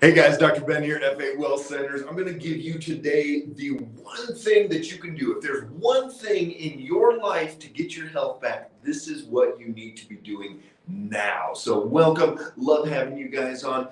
Hey guys, Dr. Ben here at FA Well Centers. I'm going to give you today the one thing that you can do. If there's one thing in your life to get your health back, this is what you need to be doing now. So welcome. Love having you guys on.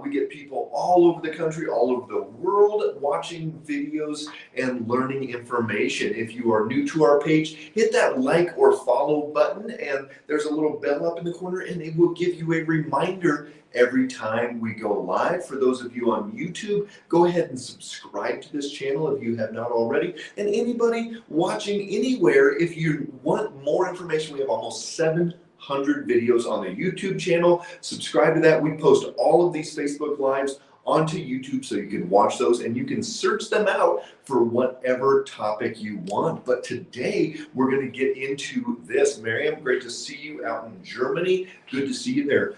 We get people all over the country, all over the world watching videos and learning information. If you are new to our page, hit that like or follow button, and there's a little bell up in the corner, and it will give you a reminder every time we go live. For those of you on YouTube, go ahead and subscribe to this channel if you have not already. And anybody watching anywhere, if you want more information, we have almost 700 videos on the YouTube channel. Subscribe to that. We post all of these Facebook Lives onto YouTube so you can watch those and you can search them out for whatever topic you want. But today we're going to get into this. Miriam, great to see you out in Germany. Good to see you there.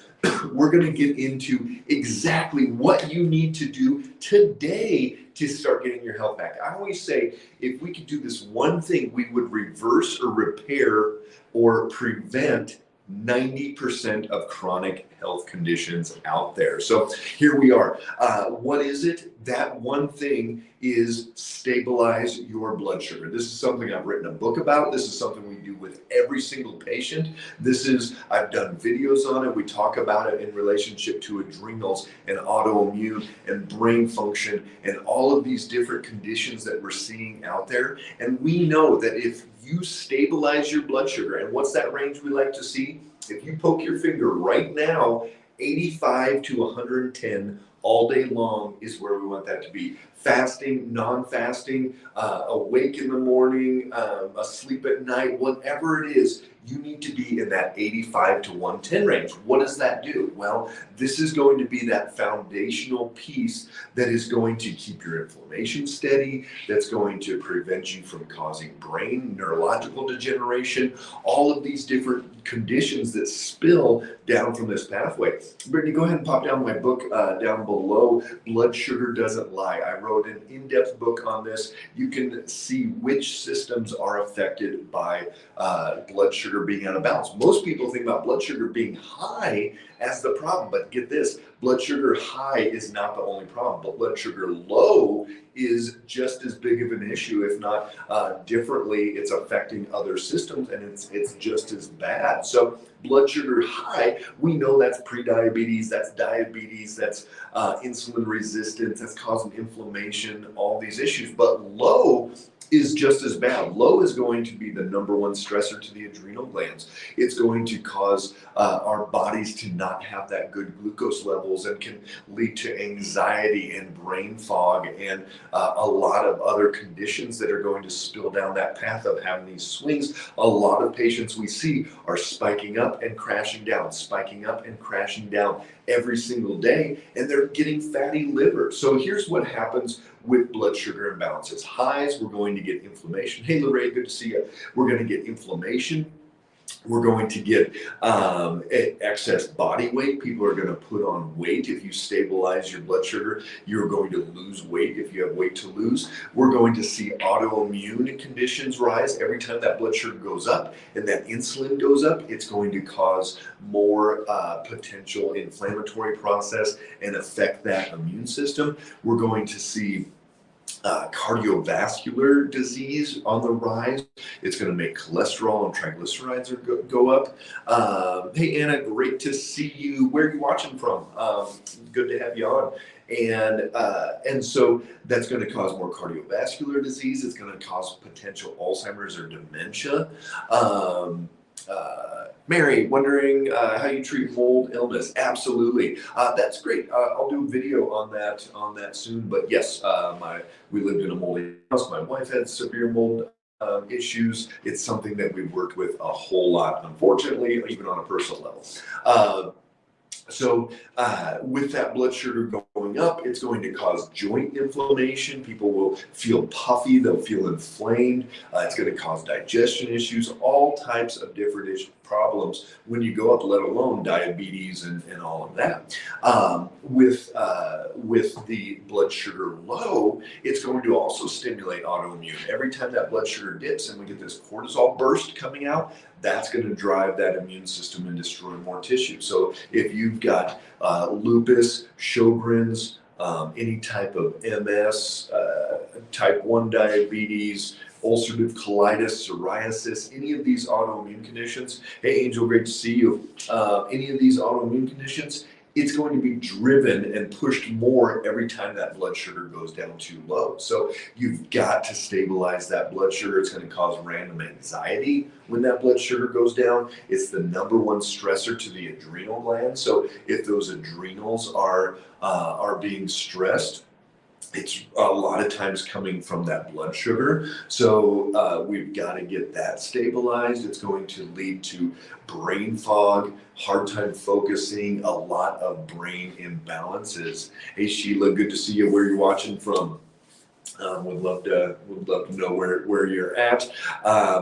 We're going to get into exactly what you need to do today to start getting your health back. I always say if we could do this one thing, we would reverse or repair or prevent 90% of chronic health conditions out there. So here we are. What is it? That one thing is stabilize your blood sugar. This is something I've written a book about. This is something we do with every single patient. I've done videos on it. We talk about it in relationship to adrenals and autoimmune and brain function and all of these different conditions that we're seeing out there. And we know that if you stabilize your blood sugar, and what's that range we like to see? If you poke your finger right now, 85 to 110 all day long is where we want that to be. Fasting, non-fasting, awake in the morning, asleep at night, whatever it is, you need to be in that 85 to 110 range. What does that do? Well, this is going to be that foundational piece that is going to keep your inflammation steady, that's going to prevent you from causing brain, neurological degeneration, all of these different conditions that spill down from this pathway. Brittany, go ahead and pop down my book down below, Blood Sugar Doesn't Lie. I wrote an in-depth book on this. You can see which systems are affected by blood sugar being out of balance. Most people think about blood sugar being high as the problem, but get this, blood sugar high is not the only problem, but blood sugar low is just as big of an issue, if not differently. It's affecting other systems and it's just as bad. So blood sugar high, we know that's prediabetes, that's diabetes, that's insulin resistance, that's causing inflammation, all these issues. But low is just as bad. Low is going to be the number one stressor to the adrenal glands. It's going to cause our bodies to not have that good glucose levels and can lead to anxiety and brain fog and a lot of other conditions that are going to spill down that path of having these swings. A lot of patients we see are spiking up and crashing down, spiking up and crashing down every single day, and they're getting fatty liver. So here's what happens with blood sugar imbalances. Highs, we're going to get inflammation. Hey Lorraine, good to see you. We're going to get inflammation. We're going to get excess body weight. People are going to put on weight. If you stabilize your blood sugar, you're going to lose weight if you have weight to lose. We're going to see autoimmune conditions rise. Every time that blood sugar goes up and that insulin goes up, it's going to cause more potential inflammatory process and affect that immune system. We're going to see cardiovascular disease on the rise. It's going to make cholesterol and triglycerides go up. Hey Anna, great to see you. Where are you watching from? Good to have you on. And so that's going to cause more cardiovascular disease. It's going to cause potential Alzheimer's or dementia. Mary, wondering how you treat mold illness. Absolutely. That's great. I'll do a video on that soon. But yes, we lived in a moldy house. My wife had severe mold issues. It's something that we've worked with a whole lot, unfortunately, even on a personal level. So with that blood sugar going up, it's going to cause joint inflammation. People will feel puffy, they'll feel inflamed. It's going to cause digestion issues, all types of different problems when you go up, let alone diabetes and all of that. With the blood sugar low, it's going to also stimulate autoimmune. Every time that blood sugar dips and we get this cortisol burst coming out, that's going to drive that immune system and destroy more tissue. So if you've got lupus, Sjogren's, any type of MS, type 1 diabetes, ulcerative colitis, psoriasis, any of these autoimmune conditions. Hey, Angel, great to see you. Any of these autoimmune conditions, it's going to be driven and pushed more every time that blood sugar goes down too low. So you've got to stabilize that blood sugar. It's going to cause random anxiety when that blood sugar goes down. It's the number one stressor to the adrenal gland. So if those adrenals are being stressed, it's a lot of times coming from that blood sugar. So we've got to get that stabilized. It's going to lead to brain fog, hard time focusing, a lot of brain imbalances. Hey Sheila, good to see you. Where you're watching from? Would love to know where you're at.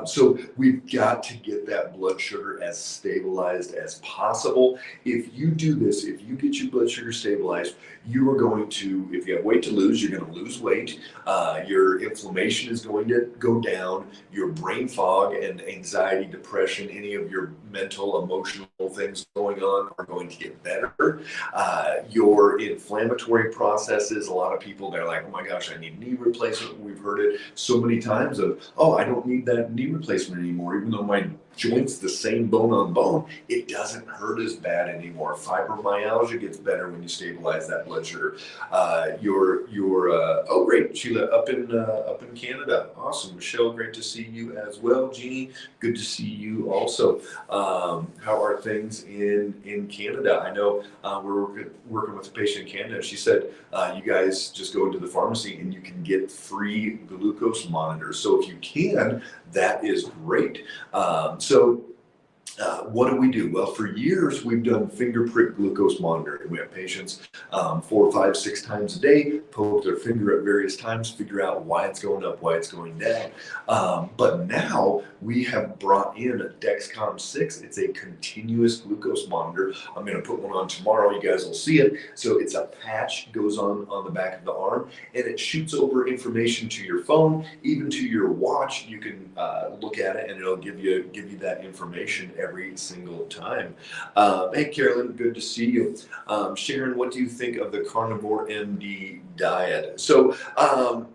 So we've got to get that blood sugar as stabilized as possible. If you do this, if you get your blood sugar stabilized, you are going to, if you have weight to lose, you're going to lose weight. Your inflammation is going to go down. Your brain fog and anxiety, depression, any of your mental, emotional things going on are going to get better. Your inflammatory processes, a lot of people, they're like, oh my gosh, I need knee replacement. We've heard it so many times of, oh, I don't need that knee replacement anymore, even though my joint's the same bone on bone, it doesn't hurt as bad anymore. Fibromyalgia gets better when you stabilize that blood sugar. Oh great, Sheila up in Canada, awesome. Michelle, great to see you as well. Jeannie, good to see you also. How are things in Canada? I know we're working with a patient in Canada. She said you guys just go into the pharmacy and you can get free glucose monitors. So if you can, that is great. What do we do? Well, for years, we've done finger prick glucose monitoring. We have patients 4, 5, 6 times a day, poke their finger at various times, figure out why it's going up, why it's going down. But now we have brought in a Dexcom 6. It's a continuous glucose monitor. I'm going to put one on tomorrow. You guys will see it. So it's a patch, goes on the back of the arm, and it shoots over information to your phone, even to your watch. You can look at it, and it'll give you that information every single time. Hey, Carolyn, good to see you. Sharon, what do you think of the Carnivore MD diet? So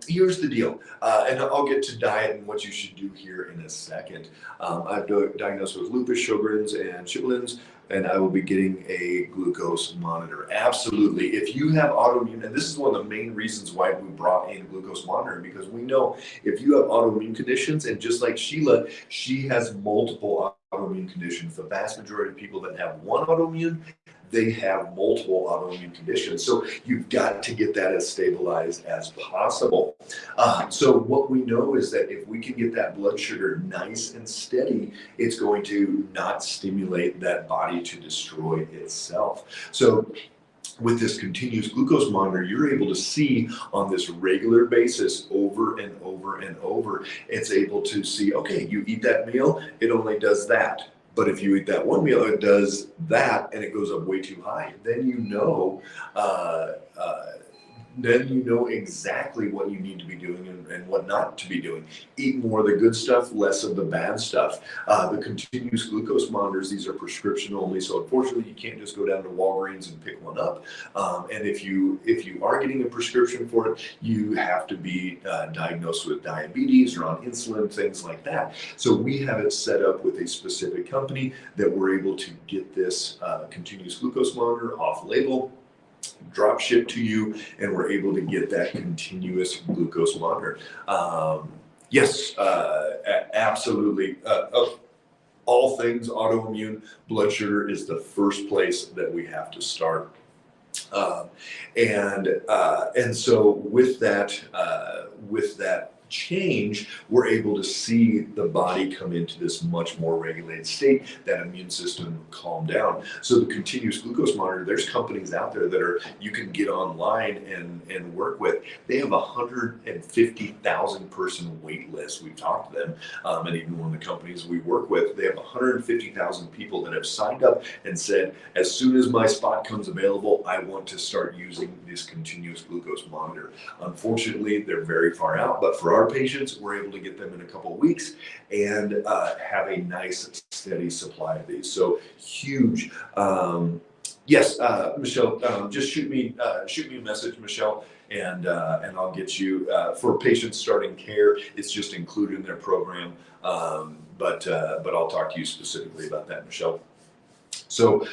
here's the deal, and I'll get to diet and what you should do here in a second. I've been diagnosed with lupus, Sjogren's, and Chitlins, and I will be getting a glucose monitor. Absolutely. If you have autoimmune, and this is one of the main reasons why we brought in glucose monitoring, because we know if you have autoimmune conditions, and just like Sheila, she has multiple autoimmune conditions. The vast majority of people that have one autoimmune, they have multiple autoimmune conditions. So you've got to get that as stabilized as possible. So what we know is that if we can get that blood sugar nice and steady, it's going to not stimulate that body to destroy itself. So with this continuous glucose monitor, you're able to see on this regular basis over and over and over. It's able to see, okay, you eat that meal, it only does that. But if you eat that one meal, it does that, and it goes up way too high. Then you know exactly what you need to be doing and what not to be doing. Eat more of the good stuff, less of the bad stuff. The continuous glucose monitors, these are prescription only, so unfortunately you can't just go down to Walgreens and pick one up. And if you are getting a prescription for it, you have to be diagnosed with diabetes or on insulin, things like that. So we have it set up with a specific company that we're able to get this continuous glucose monitor off label, drop ship to you, and we're able to get that continuous glucose monitor. Yes, absolutely. All things autoimmune, blood sugar is the first place that we have to start. And so with that change, we're able to see the body come into this much more regulated state, that immune system calm down. So the continuous glucose monitor, there's companies out there that are, you can get online and work with. They have 150,000 person wait list. We've talked to them, and even one of the companies we work with, they have 150,000 people that have signed up and said, as soon as my spot comes available, I want to start using this continuous glucose monitor. Unfortunately, they're very far out, but for our patients, we're able to get them in a couple of weeks and have a nice steady supply of these. So huge. Yes, Michelle, just shoot me a message, Michelle, and I'll get you for patients starting care. It's just included in their program, but I'll talk to you specifically about that, Michelle. So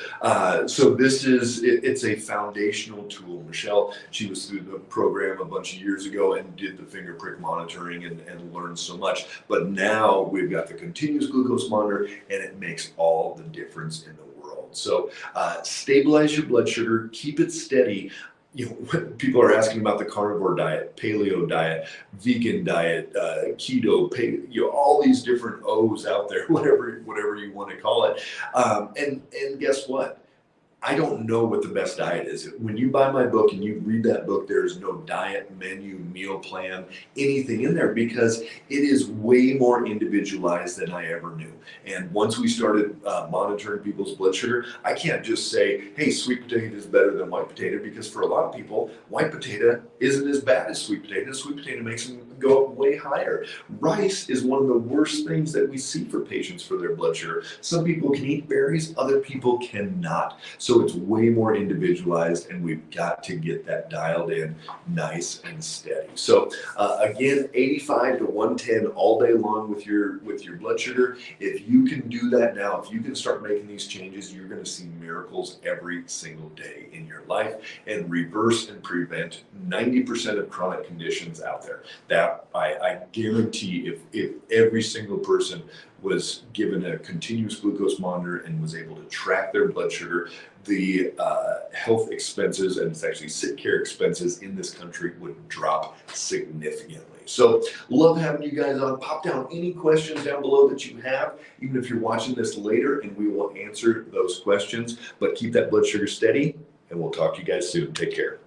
this is, it's a foundational tool. Michelle, she was through the program a bunch of years ago and did the finger prick monitoring and learned so much. But now we've got the continuous glucose monitor, and it makes all the difference in the world. So stabilize your blood sugar, keep it steady. People are asking about the carnivore diet, paleo diet, vegan diet, keto, all these different O's out there, whatever you want to call it. And guess what? I don't know what the best diet is. When you buy my book and you read that book, there is no diet, menu, meal plan, anything in there, because it is way more individualized than I ever knew. And once we started monitoring people's blood sugar, I can't just say, hey, sweet potato is better than white potato, because for a lot of people, white potato isn't as bad as sweet potato. Sweet potato makes them go up way higher. Rice is one of the worst things that we see for patients for their blood sugar. Some people can eat berries, other people cannot. So it's way more individualized, and we've got to get that dialed in nice and steady. So again, 85 to 110 all day long with your blood sugar. If you can do that now, if you can start making these changes, you're going to see miracles every single day in your life and reverse and prevent 90% of chronic conditions out there. That I guarantee, if every single person was given a continuous glucose monitor and was able to track their blood sugar, the health expenses, and it's actually sick care expenses in this country, would drop significantly. So love having you guys on. Pop down any questions down below that you have, even if you're watching this later, and we will answer those questions. But keep that blood sugar steady, and we'll talk to you guys soon. Take care.